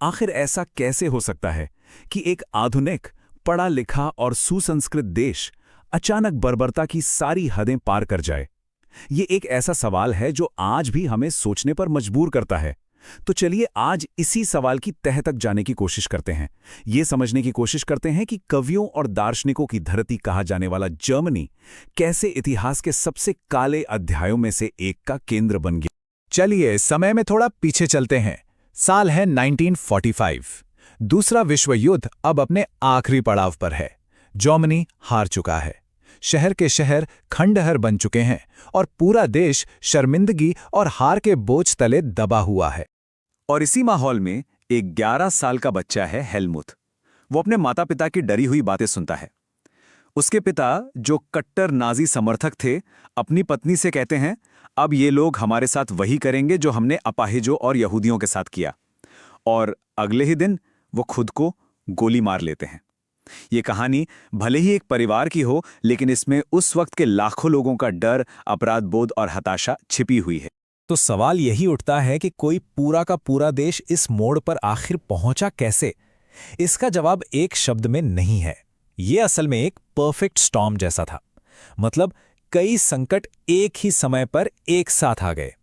आखिर ऐसा कैसे हो सकता है कि एक आधुनिक, पढ़ा लिखा और सुसंस्कृत देश अचानक बर्बरता की सारी हदें पार कर जाए? ये एक ऐसा सवाल है जो आज भी हमें सोचने पर मजबूर करता है। तो चलिए आज इसी सवाल की तह तक जाने की कोशिश करते हैं। ये समझने की कोशिश करते हैं कि कवियों और दार्शनिकों की धरती कहा जाने वाला जर्मनी कैसे इतिहास के सबसे काले अध्यायों में से एक का केंद्र बन गया। चलिए समय में थोड़ा पीछे चलते हैं। साल है 1945। दूसरा विश्व युद्ध अब अपने आखिरी पड़ाव पर है। जर्मनी हार चुका है। शहर के शहर खंडहर बन चुके हैं और पूरा देश शर्मिंदगी और हार के बोझ तले दबा हुआ है। और इसी माहौल में एक 11 साल का बच्चा है हेलमुथ। वो अपने माता पिता की डरी हुई बातें सुनता है। उसके पिता, जो कट्टर नाजी समर्थक थे, अपनी पत्नी से कहते हैं, अब ये लोग हमारे साथ वही करेंगे जो हमने अपाहिजों और यहूदियों के साथ किया। और अगले ही दिन वो खुद को गोली मार लेते हैं। ये कहानी भले ही एक परिवार की हो, लेकिन इसमें उस वक्त के लाखों लोगों का डर, अपराध बोध और हताशा छिपी हुई है। तो सवाल यही उठता है कि कोई पूरा का पूरा देश इस मोड़ पर आखिर पहुंचा कैसे? इसका जवाब एक शब्द में नहीं है। ये असल में एक परफेक्ट स्टॉर्म जैसा था। मतलब कई संकट एक ही समय पर एक साथ आ गए।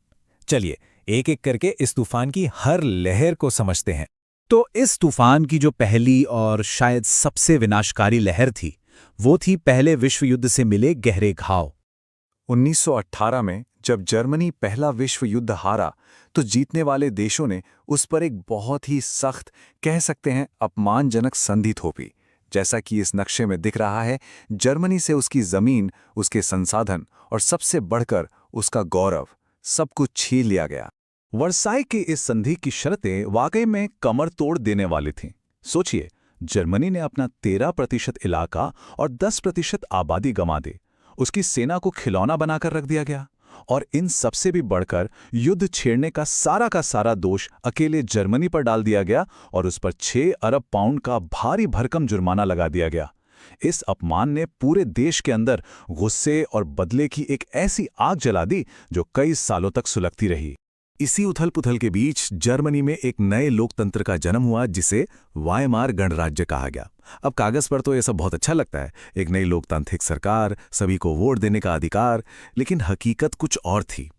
चलिए एक एक करके इस तूफान की हर लहर को समझते हैं। तो इस तूफान की जो पहली और शायद सबसे विनाशकारी लहर थी, वो थी पहले विश्व युद्ध से मिले गहरे घाव। 1918 में जब जर्मनी पहला विश्व युद्ध हारा, तो जीतने वाले देशों ने उस पर एक बहुत ही सख्त, कह सकते हैं अपमानजनक संधि थोपी। जैसा कि इस नक्शे में दिख रहा है, जर्मनी से उसकी जमीन, उसके संसाधन और सबसे बढ़कर उसका गौरव, सब कुछ छीन लिया गया। वर्साई की इस संधि की शर्तें वाकई में कमर तोड़ देने वाली थीं। सोचिए, जर्मनी ने अपना 13% इलाका और 10% आबादी गंवा दी। उसकी सेना को खिलौना बनाकर रख दिया गया। और इन सबसे भी बढ़कर युद्ध छेड़ने का सारा दोष अकेले जर्मनी पर डाल दिया गया और उस पर 6 अरब पाउंड का भारी भरकम जुर्माना लगा दिया गया। इस अपमान ने पूरे देश के अंदर गुस्से और बदले की एक ऐसी आग जला दी जो कई सालों तक सुलगती रही। इसी उथल-पुथल के बीच जर्मनी में एक नए लोकतंत्र का जन्म हुआ, जिसे वायमार गणराज्य कहा गया। अब कागज पर तो यह सब बहुत अच्छा लगता है, एक नई लोकतांत्रिक सरकार, सभी को वोट देने का अधिकार, लेकिन हकीकत कुछ और थी।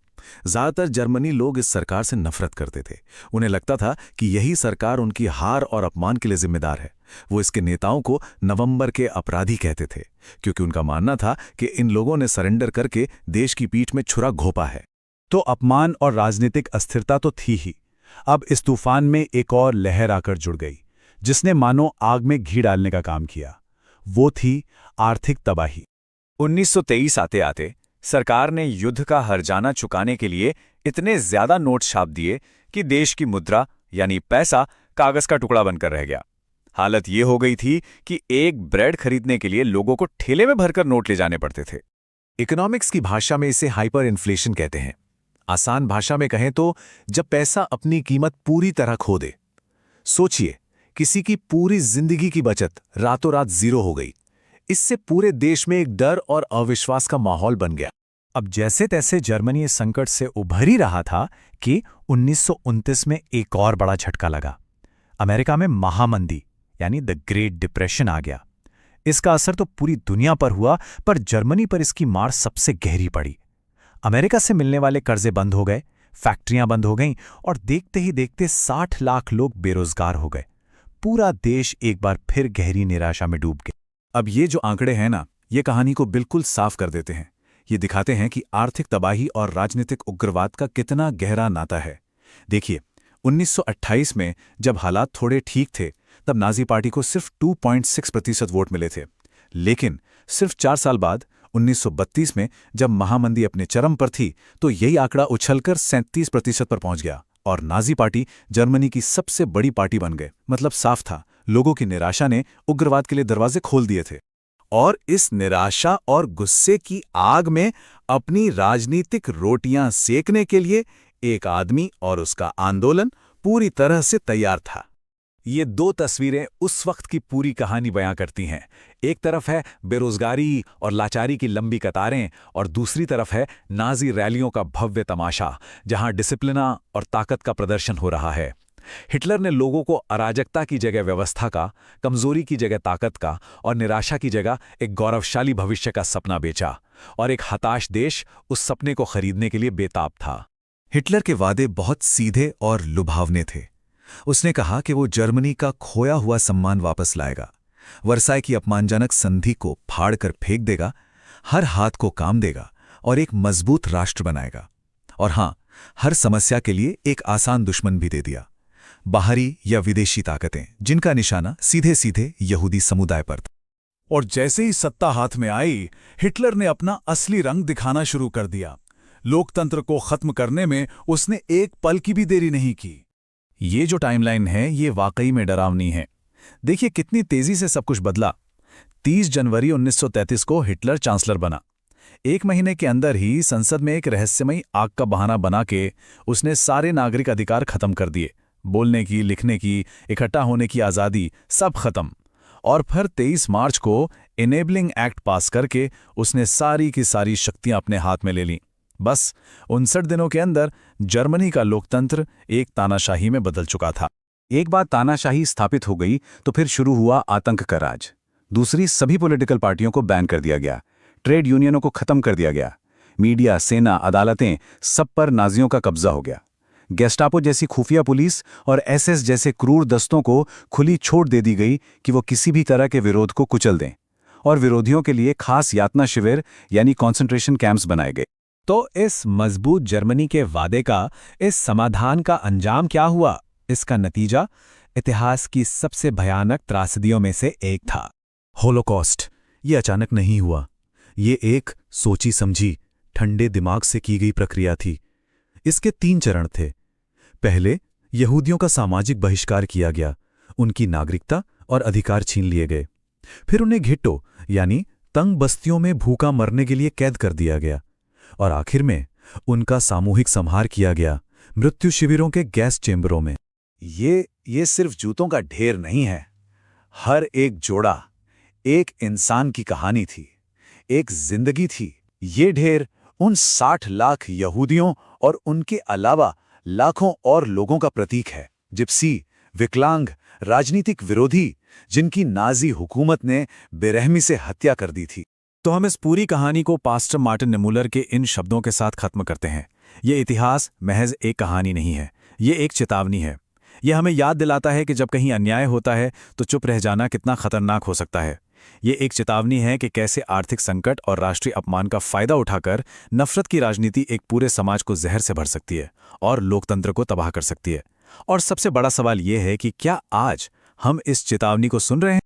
ज्यादातर जर्मनी लोग इस सरकार से नफरत करते थे। उन्हें लगता था कि यही सरकार उनकी हार और अपमान के लिए जिम्मेदार है। वो इसके नेताओं को नवंबर के अपराधी कहते थे, क्योंकि उनका मानना था कि इन लोगों ने सरेंडर करके देश की पीठ में छुरा घोंपा है। तो अपमान और राजनीतिक अस्थिरता तो थी ही। अब इस तूफान में एक और लहर आकर जुड़ गई, जिसने मानो आग में घी डालने का काम किया। वो थी आर्थिक तबाही। 1923 आते आते सरकार ने युद्ध का हर्जाना चुकाने के लिए इतने ज्यादा नोट छाप दिए कि देश की मुद्रा यानी पैसा कागज का टुकड़ा बनकर रह गया। हालत ये हो गई थी कि एक ब्रेड खरीदने के लिए लोगों को ठेले में भरकर नोट ले जाने पड़ते थे। इकोनॉमिक्स की भाषा में इसे हाइपर इन्फ्लेशन कहते हैं। आसान भाषा में कहें तो जब पैसा अपनी कीमत पूरी तरह खो दे। सोचिए, किसी की पूरी जिंदगी की बचत रातों रात जीरो हो गई। इससे पूरे देश में एक डर और अविश्वास का माहौल बन गया। अब जैसे तैसे जर्मनी इस संकट से उभर ही रहा था कि 1929 में एक और बड़ा झटका लगा। अमेरिका में महामंदी यानी द ग्रेट डिप्रेशन आ गया। इसका असर तो पूरी दुनिया पर हुआ, पर जर्मनी पर इसकी मार सबसे गहरी पड़ी। अमेरिका से मिलने वाले कर्जे बंद हो गए, फैक्ट्रियां बंद हो गईं और देखते ही देखते 60 लाख लोग बेरोजगार हो गए। पूरा देश एक बार फिर गहरी निराशा में डूब गया। अब ये जो आंकड़े हैं ना, ये कहानी को बिल्कुल साफ कर देते हैं। ये दिखाते हैं कि आर्थिक तबाही और राजनीतिक उग्रवाद का कितना गहरा नाता है। देखिए, 1928 में जब हालात थोड़े ठीक थे, तब नाजी पार्टी को सिर्फ 2.6% वोट मिले थे। लेकिन सिर्फ 4 साल बाद 1932 में जब महामंदी अपने चरम पर थी, तो यही आंकड़ा उछलकर 37% पर पहुंच गया और नाजी पार्टी जर्मनी की सबसे बड़ी पार्टी बन गए। मतलब साफ था, लोगों की निराशा ने उग्रवाद के लिए दरवाजे खोल दिए थे। और इस निराशा और गुस्से की आग में अपनी राजनीतिक रोटियां सेकने के लिए एक आदमी और उसका आंदोलन पूरी तरह से तैयार था। ये दो तस्वीरें उस वक्त की पूरी कहानी बयां करती हैं। एक तरफ है बेरोजगारी और लाचारी की लंबी कतारें और दूसरी तरफ है नाजी रैलियों का भव्य तमाशा, जहां डिसिप्लिना और ताकत का प्रदर्शन हो रहा है। हिटलर ने लोगों को अराजकता की जगह व्यवस्था का, कमजोरी की जगह ताकत का और निराशा की जगह एक गौरवशाली भविष्य का सपना बेचा, और एक हताश देश उस सपने को खरीदने के लिए बेताब था। हिटलर के वादे बहुत सीधे और लुभावने थे। उसने कहा कि वो जर्मनी का खोया हुआ सम्मान वापस लाएगा, वर्साय की अपमानजनक संधि को फाड़ कर फेंक देगा, हर हाथ को काम देगा और एक मजबूत राष्ट्र बनाएगा। और हां, हर समस्या के लिए एक आसान दुश्मन भी दे दिया, बाहरी या विदेशी ताकतें, जिनका निशाना सीधे सीधे यहूदी समुदाय पर था। और जैसे ही सत्ता हाथ में आई, हिटलर ने अपना असली रंग दिखाना शुरू कर दिया। लोकतंत्र को खत्म करने में उसने एक पल की भी देरी नहीं की। ये जो टाइमलाइन है, ये वाकई में डरावनी है। देखिए कितनी तेजी से सब कुछ बदला। 30 जनवरी 1933 को हिटलर चांसलर बना। 1 महीने के अंदर ही संसद में एक रहस्यमयी आग का बहाना बना के उसने सारे नागरिक अधिकार खत्म कर दिए। बोलने की, लिखने की, इकट्ठा होने की आज़ादी, सब खत्म। और फिर 23 मार्च को इनेबलिंग एक्ट पास करके उसने सारी की सारी शक्तियां अपने हाथ में ले लीं। बस 59 दिनों के अंदर जर्मनी का लोकतंत्र एक तानाशाही में बदल चुका था। एक बार तानाशाही स्थापित हो गई तो फिर शुरू हुआ आतंक का राज। दूसरी, सभी पॉलिटिकल पार्टियों को बैन कर दिया गया, ट्रेड यूनियनों को खत्म कर दिया गया, मीडिया, सेना, अदालतें, सब पर नाजियों का कब्जा हो गया। गेस्टापो जैसी खुफिया पुलिस और एसएस जैसे क्रूर दस्तों को खुली छूट दे दी गई कि वो किसी भी तरह के विरोध को कुचल दें, और विरोधियों के लिए खास यातना शिविर यानी कॉन्सेंट्रेशन कैंप्स बनाए गए। तो इस मजबूत जर्मनी के वादे का, इस समाधान का अंजाम क्या हुआ? इसका नतीजा इतिहास की सबसे भयानक त्रासदियों में से एक था, होलोकॉस्ट। ये अचानक नहीं हुआ। ये एक सोची समझी, ठंडे दिमाग से की गई प्रक्रिया थी। इसके 3 चरण थे। पहले, यहूदियों का सामाजिक बहिष्कार किया गया, उनकी नागरिकता और अधिकार छीन लिए गए। फिर उन्हें घिट्टो यानी तंग बस्तियों में भूखा मरने के लिए कैद कर दिया गया। और आखिर में उनका सामूहिक संहार किया गया, मृत्यु शिविरों के गैस चेंबरों में। ये सिर्फ जूतों का ढेर नहीं है। हर एक जोड़ा एक इंसान की कहानी थी, एक जिंदगी थी। ये ढेर उन 60 लाख यहूदियों और उनके अलावा लाखों और लोगों का प्रतीक है, जिप्सी, विकलांग, राजनीतिक विरोधी, जिनकी नाजी हुकूमत ने बेरहमी से हत्या कर दी थी। तो हम इस पूरी कहानी को पास्टर मार्टिन निमुलर के इन शब्दों के साथ खत्म करते हैं। ये इतिहास महज एक कहानी नहीं है, ये एक चेतावनी है। ये हमें याद दिलाता है कि जब कहीं अन्याय होता है तो चुप रह जाना कितना खतरनाक हो सकता है। ये एक चेतावनी है कि कैसे आर्थिक संकट और राष्ट्रीय अपमान का फायदा उठाकर नफरत की राजनीति एक पूरे समाज को जहर से भर सकती है और लोकतंत्र को तबाह कर सकती है। और सबसे बड़ा सवाल ये है कि क्या आज हम इस चेतावनी को सुन रहे हैं?